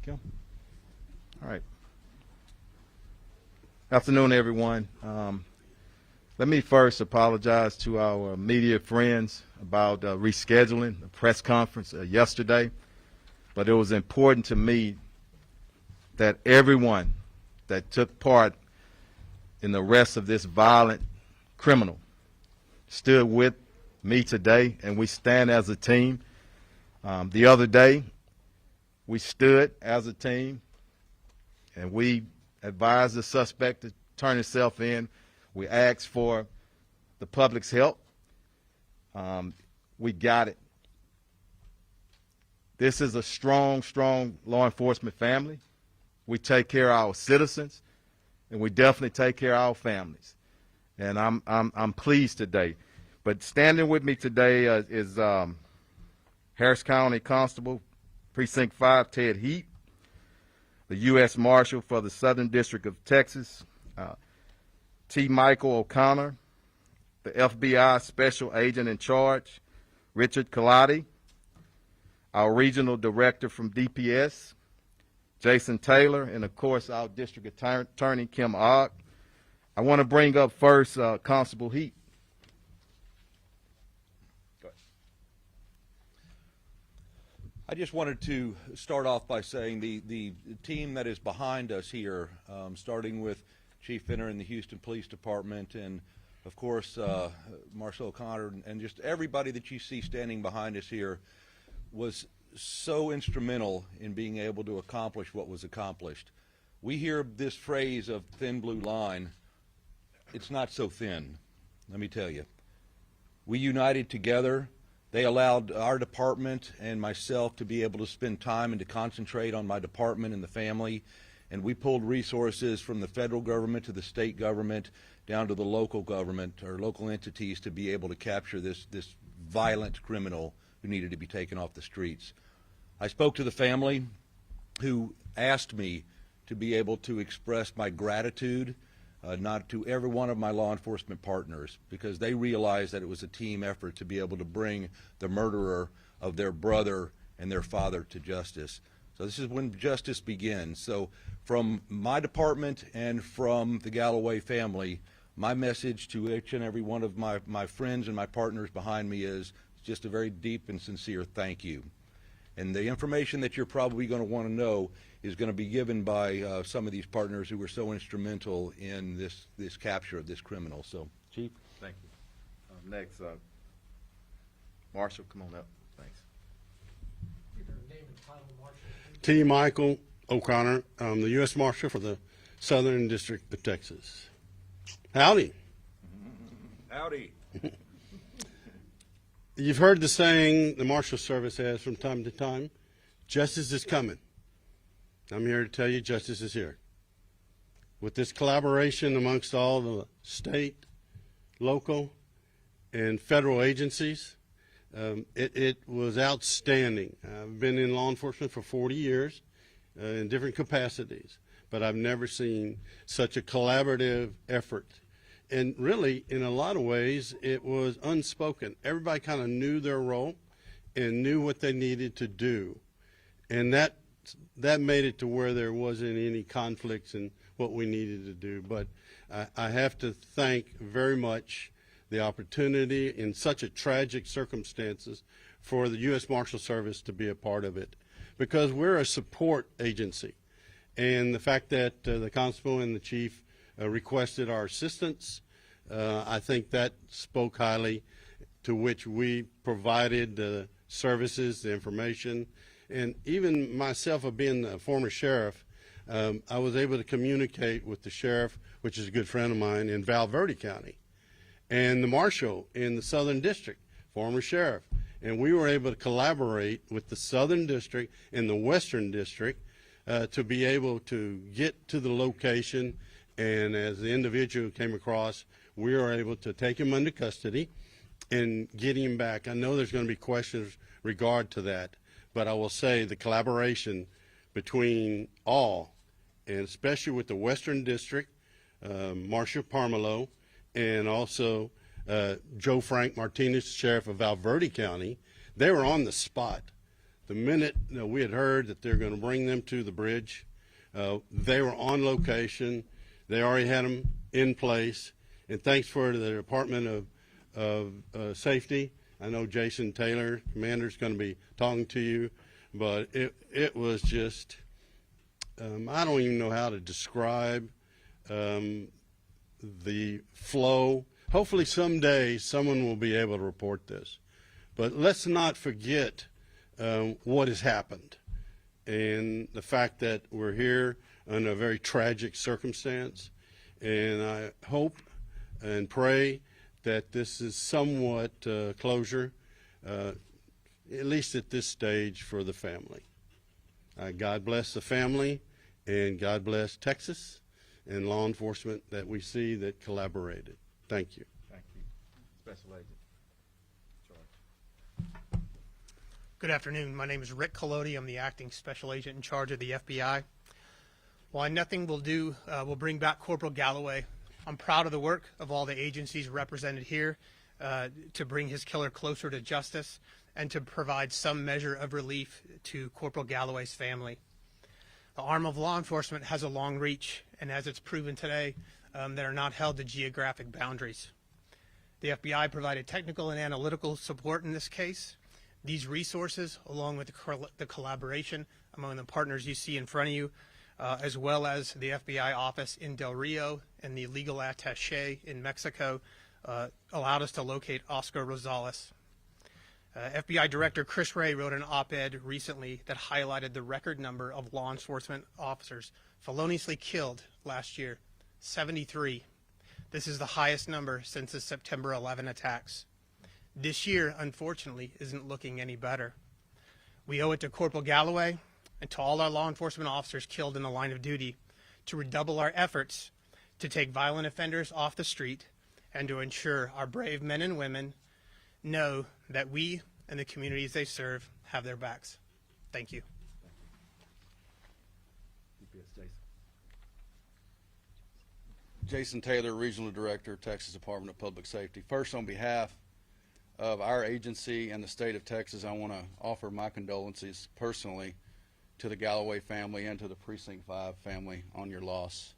Kim? All right. Afternoon, everyone. Let me first apologize to our media friends about rescheduling the press conference yesterday, but it was important to me that everyone that took part in the arrest of this violent criminal stood with me today, and we stand as a team. The other day, we stood as a team, and we advised the suspect to turn himself in. We asked for the public's help. We got it. This is a strong, strong law enforcement family. We take care of our citizens, and we definitely take care of our families. And I'm pleased today. But standing with me today is Harris County Constable, Precinct 5, Ted Heap, the U.S. Marshal for the Southern District of Texas, T. Michael O'Connor, the FBI Special Agent in Charge, Richard Kaladi, our Regional Director from DPS, Jason Taylor, and of course our District Attorney, Kim Ogg. I want to bring up first Constable Heap. I just wanted to start off by saying the team that is behind us here, starting with Chief Finner in the Houston Police Department, and of course Marshal O'Connor, and just everybody that you see standing behind us here, was so instrumental in being able to accomplish what was accomplished. We hear this phrase of thin blue line. It's not so thin, let me tell you. We united together. They allowed our department and myself to be able to spend time and to concentrate on my department and the family. And we pulled resources from the federal government to the state government down to the local government or local entities to be able to capture this violent criminal who needed to be taken off the streets. I spoke to the family who asked me to be able to express my gratitude not to every one of my law enforcement partners, because they realized that it was a team effort to be able to bring the murderer of their brother and their father to justice. So this is when justice begins. So from my department and from the Galloway family, my message to each and every one of my friends and my partners behind me is just a very deep and sincere thank you. And the information that you're probably going to want to know is going to be given by some of these partners who were so instrumental in this capture of this criminal. So, Chief. Thank you. Next, Marshal, come on up. Thanks. T. Michael O'Connor, the U.S. Marshal for the Southern District of Texas. Howdy. Howdy. You've heard the saying the Marshal Service has from time to time, justice is coming. I'm here to tell you justice is here. With this collaboration amongst all the state, local, and federal agencies, it was outstanding. I've been in law enforcement for 40 years in different capacities, but I've never seen such a collaborative effort. And really, in a lot of ways, it was unspoken. Everybody kind of knew their role and knew what they needed to do. And that made it to where there wasn't any conflicts in what we needed to do. But I have to thank very much the opportunity in such a tragic circumstances for the U.S. Marshal Service to be a part of it, because we're a support agency. And the fact that the constable and the chief requested our assistance, I think that spoke highly, to which we provided the services, the information, and even myself, of being a former sheriff, I was able to communicate with the sheriff, which is a good friend of mine, in Val Verde County, and the marshal in the Southern District, former sheriff, and we were able to collaborate with the Southern District and the Western District to be able to get to the location. And as the individual came across, we were able to take him under custody and get him back. I know there's going to be questions regard to that, but I will say the collaboration between all, and especially with the Western District, Marshal Parmelo, and also Joe Frank Martinez, Sheriff of Val Verde County, they were on the spot. The minute we had heard that they're going to bring them to the bridge, they were on location. They already had them in place. And thanks for the Department of Safety. I know Jason Taylor, Commander, is going to be talking to you, but it was just, I don't even know how to describe the flow. Hopefully someday someone will be able to report this. But let's not forget what has happened and the fact that we're here under a very tragic circumstance. And I hope and pray that this is somewhat closure, at least at this stage, for the family. God bless the family, and God bless Texas and law enforcement that we see that collaborated. Thank you. Thank you. Special Agent Charles. Good afternoon. My name is Rick Collodi. I'm the acting special agent in charge of the FBI. While nothing will bring back Corporal Galloway, I'm proud of the work of all the agencies represented here to bring his killer closer to justice and to provide some measure of relief to Corporal Galloway's family. The arm of law enforcement has a long reach, and as it's proven today, they are not held to geographic boundaries. The FBI provided technical and analytical support in this case. These resources, along with the collaboration among the partners you see in front of you, as well as the FBI office in Del Rio and the legal attaché in Mexico, allowed us to locate Oscar Rosales. FBI Director Chris Wray wrote an op-ed recently that highlighted the record number of law enforcement officers feloniously killed last year, 73. This is the highest number since the September 11 attacks. This year, unfortunately, isn't looking any better. We owe it to Corporal Galloway and to all our law enforcement officers killed in the line of duty to redouble our efforts to take violent offenders off the street and to ensure our brave men and women know that we and the communities they serve have their backs. Thank you. Jason Taylor, Regional Director, Texas Department of Public Safety. First, on behalf of our agency and the state of Texas, I want to offer my condolences personally to the Galloway family and to the Precinct 5 family on your loss.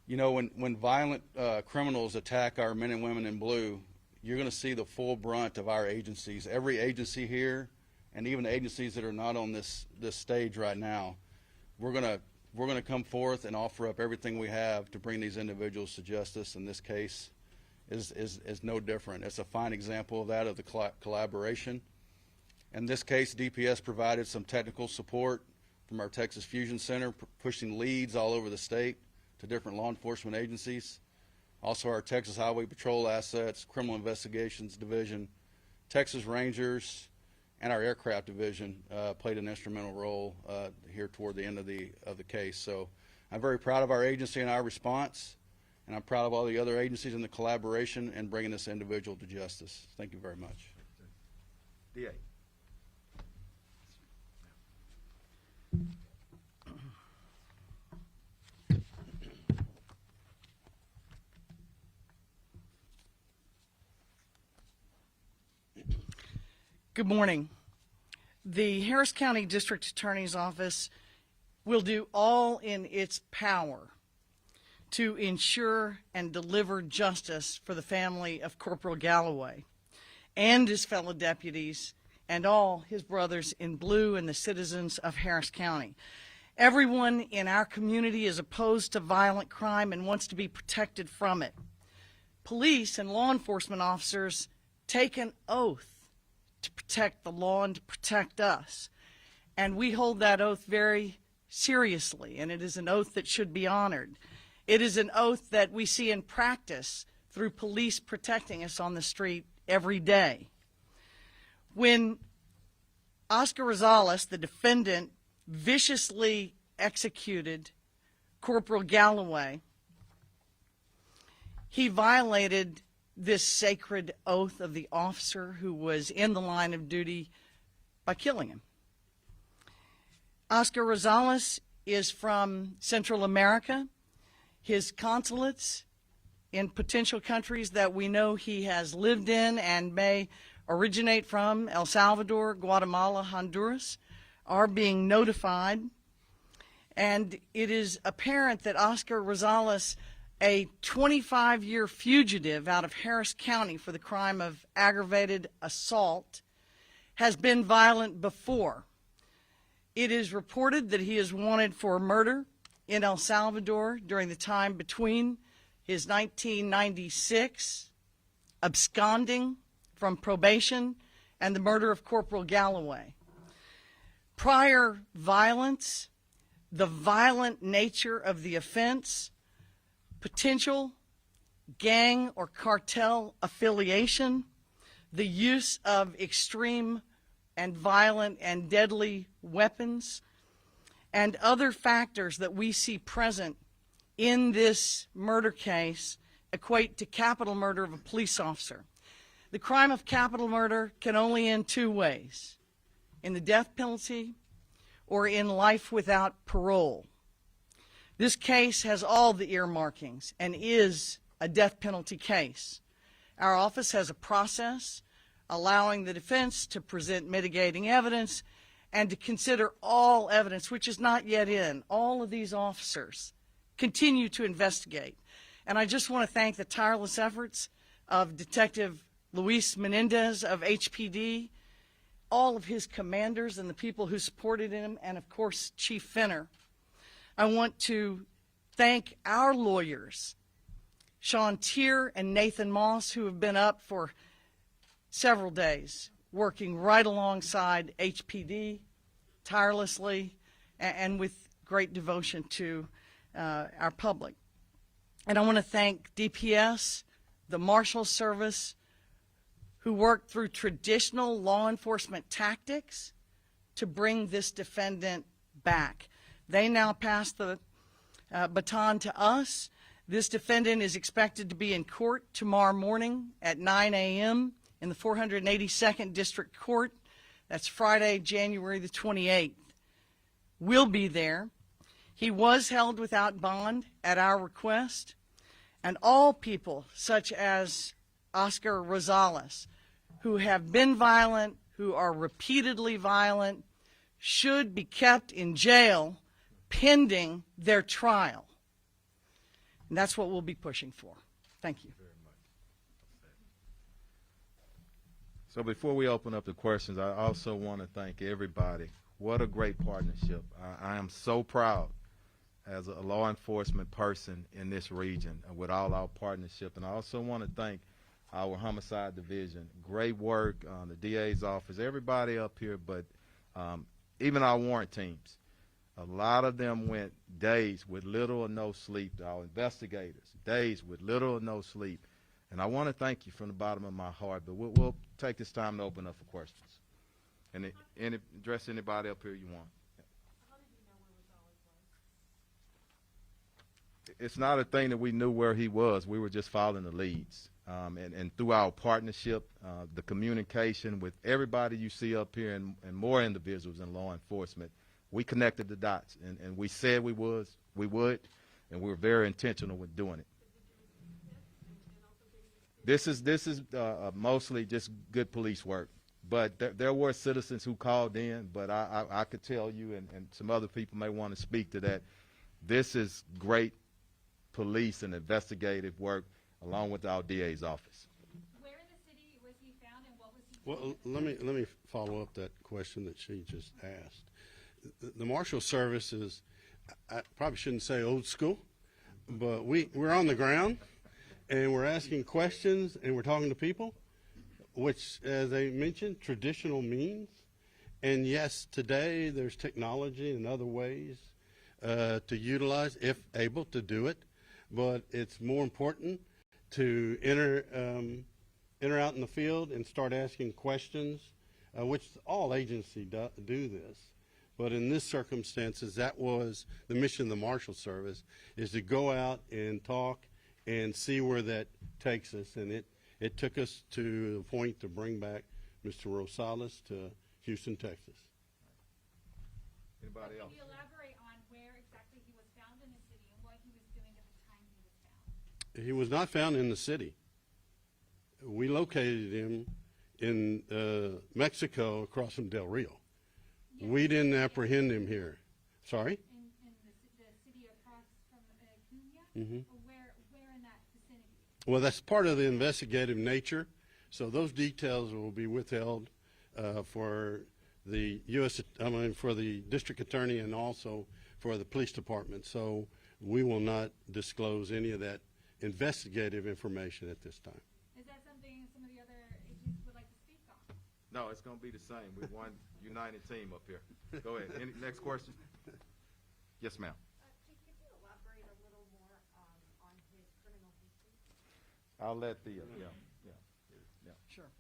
You know, when violent criminals attack our men and women in blue, you're going to see the full brunt of our agencies. Every agency here, and even the agencies that are not on this stage right now, we're going to come forth and offer up everything we have to bring these individuals to justice. And this case is no different. It's a fine example of that, of the collaboration. In this case, DPS provided some technical support from our Texas Fusion Center, pushing leads all over the state to different law enforcement agencies. Also, our Texas Highway Patrol assets, Criminal Investigations Division, Texas Rangers, and our Aircraft Division played an instrumental role here toward the end of the case. So I'm very proud of our agency and our response, and I'm proud of all the other agencies in the collaboration and bringing this individual to justice. Thank you very much. DA. Good morning. The Harris County District Attorney's Office will do all in its power to ensure and deliver justice for the family of Corporal Galloway and his fellow deputies and all his brothers in blue and the citizens of Harris County. Everyone in our community is opposed to violent crime and wants to be protected from it. Police and law enforcement officers take an oath to protect the law and to protect us. And we hold that oath very seriously, and it is an oath that should be honored. It is an oath that we see in practice through police protecting us on the street every day. When Oscar Rosales, the defendant, viciously executed Corporal Galloway, he violated this sacred oath of the officer who was in the line of duty by killing him. Oscar Rosales is from Central America. His consulates in potential countries that we know he has lived in and may originate from El Salvador, Guatemala, Honduras are being notified. And it is apparent that Oscar Rosales, a 25-year fugitive out of Harris County for the crime of aggravated assault, has been violent before. It is reported that he is wanted for murder in El Salvador during the time between his 1996 absconding from probation and the murder of Corporal Galloway. Prior violence, the violent nature of the offense, potential gang or cartel affiliation, the use of extreme and violent and deadly weapons, and other factors that we see present in this murder case equate to capital murder of a police officer. The crime of capital murder can only end two ways: in the death penalty or in life without parole. This case has all the earmarkings and is a death penalty case. Our office has a process allowing the defense to present mitigating evidence and to consider all evidence which is not yet in. All of these officers continue to investigate. And I just want to thank the tireless efforts of Detective Luis Menendez of HPD, all of his commanders and the people who supported him, and of course Chief Finner. I want to thank our lawyers, Sean Tier and Nathan Moss, who have been up for several days working right alongside HPD tirelessly and with great devotion to our public. And I want to thank DPS, the Marshal Service, who worked through traditional law enforcement tactics to bring this defendant back. They now pass the baton to us. This defendant is expected to be in court tomorrow morning at 9 a.m. in the 482nd District Court. That's Friday, January the 28th. We'll be there. He was held without bond at our request, and all people such as Oscar Rosales, who have been violent, who are repeatedly violent, should be kept in jail pending their trial. And that's what we'll be pushing for. Thank you. So before we open up the questions, I also want to thank everybody. What a great partnership. I am so proud as a law enforcement person in this region with all our partnership. And I also want to thank our homicide division. Great work, the DA's office, everybody up here, but even our warrant teams. A lot of them went days with little or no sleep. Our investigators, days with little or no sleep. And I want to thank you from the bottom of my heart, but we'll take this time to open up for questions. And address anybody up here you want. How did you know where Rosales was? It's not a thing that we knew where he was. We were just following the leads. And through our partnership, the communication with everybody you see up here and more individuals in law enforcement, we connected the dots. And we said we would, and we were very intentional with doing it. This is mostly just good police work. But there were citizens who called in, but I could tell you, and some other people may want to speak to that, this is great police and investigative work along with our DA's office. Where in the city was he found, and what was he doing? Well, let me follow up that question that she just asked. The Marshal Service is, I probably shouldn't say old school, but we're on the ground, and we're asking questions, and we're talking to people, which, as I mentioned, traditional means. And yes, today there's technology and other ways to utilize, if able to do it. But it's more important to enter out in the field and start asking questions, which all agencies do this. But in this circumstances, that was the mission of the Marshal Service, is to go out and talk and see where that takes us. And it took us to the point to bring back Mr. Rosales to Houston, Texas. Anybody else? Can you elaborate on where exactly he was found in the city and what he was doing at the time he was found? He was not found in the city. We located him in Mexico across from Del Rio. We didn't apprehend him here. Sorry? In the city across from Cunha? Or where in that vicinity? Well, that's part of the investigative nature, so those details will be withheld for the for the district attorney and also for the police department. So we will not disclose any of that investigative information at this time. Is that something some of the other agents would like to speak on? No, it's going to be the same. We're one united team up here. Go ahead. Next question? Yes, ma'am. Chief, could you elaborate a little more on his criminal history? I'll let the, Sure.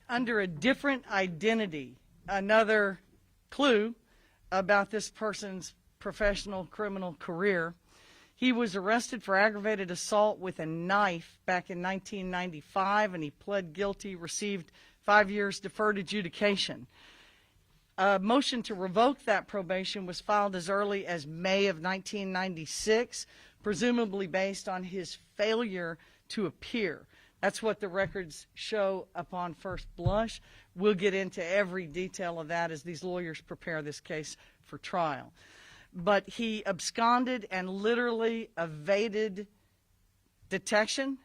Under a different identity, another clue about this person's professional criminal career. He was arrested for aggravated assault with a knife back in 1995, and he pled guilty, received 5 years deferred adjudication. A motion to revoke that probation was filed as early as May of 1996, presumably based on his failure to appear. That's what the records show upon first blush. We'll get into every detail of that as these lawyers prepare this case for trial. But he absconded and literally evaded detection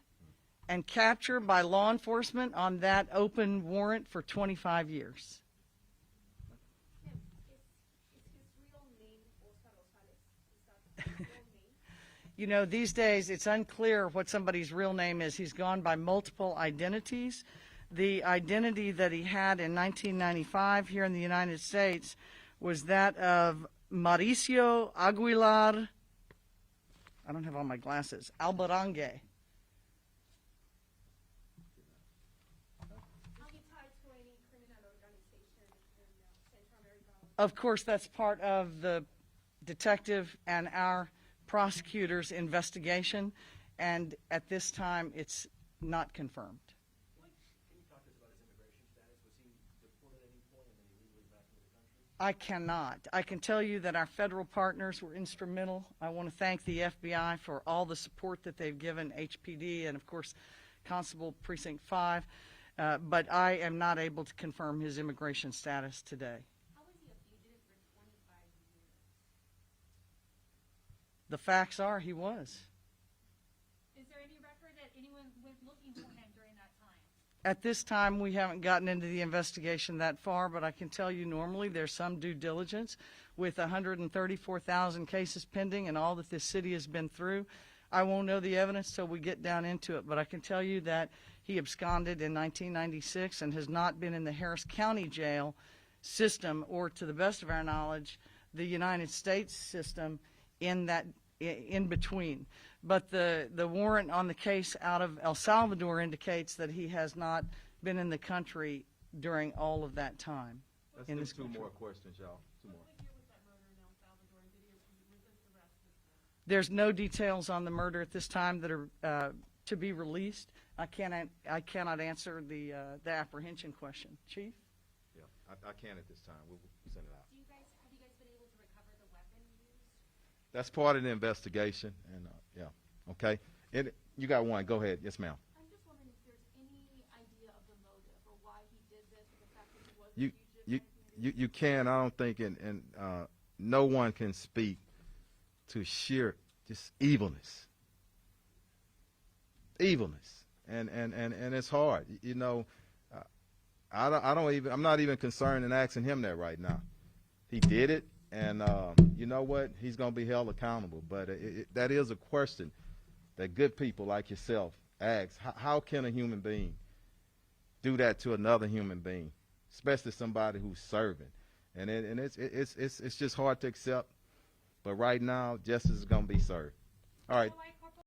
and capture by law enforcement on that open warrant for 25 years. Is his real name Oscar Rosales? Is that his real name? You know, these days it's unclear what somebody's real name is. He's gone by multiple identities. The identity that he had in 1995 here in the United States was that of Mauricio Aguilar, I don't have all my glasses, Albarangue. Are you tied to any criminal organization in Central America? Of course, that's part of the detective and our prosecutor's investigation, and at this time, it's not confirmed. Can you talk to us about his immigration status? Was he deported at any point and then illegally back into the country? I cannot. I can tell you that our federal partners were instrumental. I want to thank the FBI for all the support that they've given HPD and, of course, Constable Precinct 5, but I am not able to confirm his immigration status today. How was he a fugitive for 25 years? The facts are he was. Is there any record that anyone went looking for him during that time? At this time, we haven't gotten into the investigation that far, but I can tell you normally there's some due diligence with 134,000 cases pending and all that this city has been through. I won't know the evidence till we get down into it, but I can tell you that he absconded in 1996 and has not been in the Harris County jail system or, to the best of our knowledge, the United States system in between. But the warrant on the case out of El Salvador indicates that he has not been in the country during all of that time. let's In do this two country. more questions, y'all. Two more. What year was that murder in El Salvador? And was this arrest with There's no details on the murder at this time that are to be released. I cannot answer the apprehension question. Chief? Yeah, I can't at this time. We'll send it out. have you guys been able to recover the weapon used? That's part of the investigation, and yeah, okay. You got one. Go ahead. Yes, ma'am. I'm just wondering if there's any idea of the motive or why he did this, or the fact that he was a You fugitive. you can. I don't think, and no one can speak to sheer just evilness, and it's hard. You know, I'm not even concerned in asking him that right now. He did it, and you know what? He's going to be held accountable. But that is a question that good people like yourself ask. How can a human being do that to another human being, especially somebody who's serving? And it's just hard to accept. But right now, justice is going to be served. All right. So I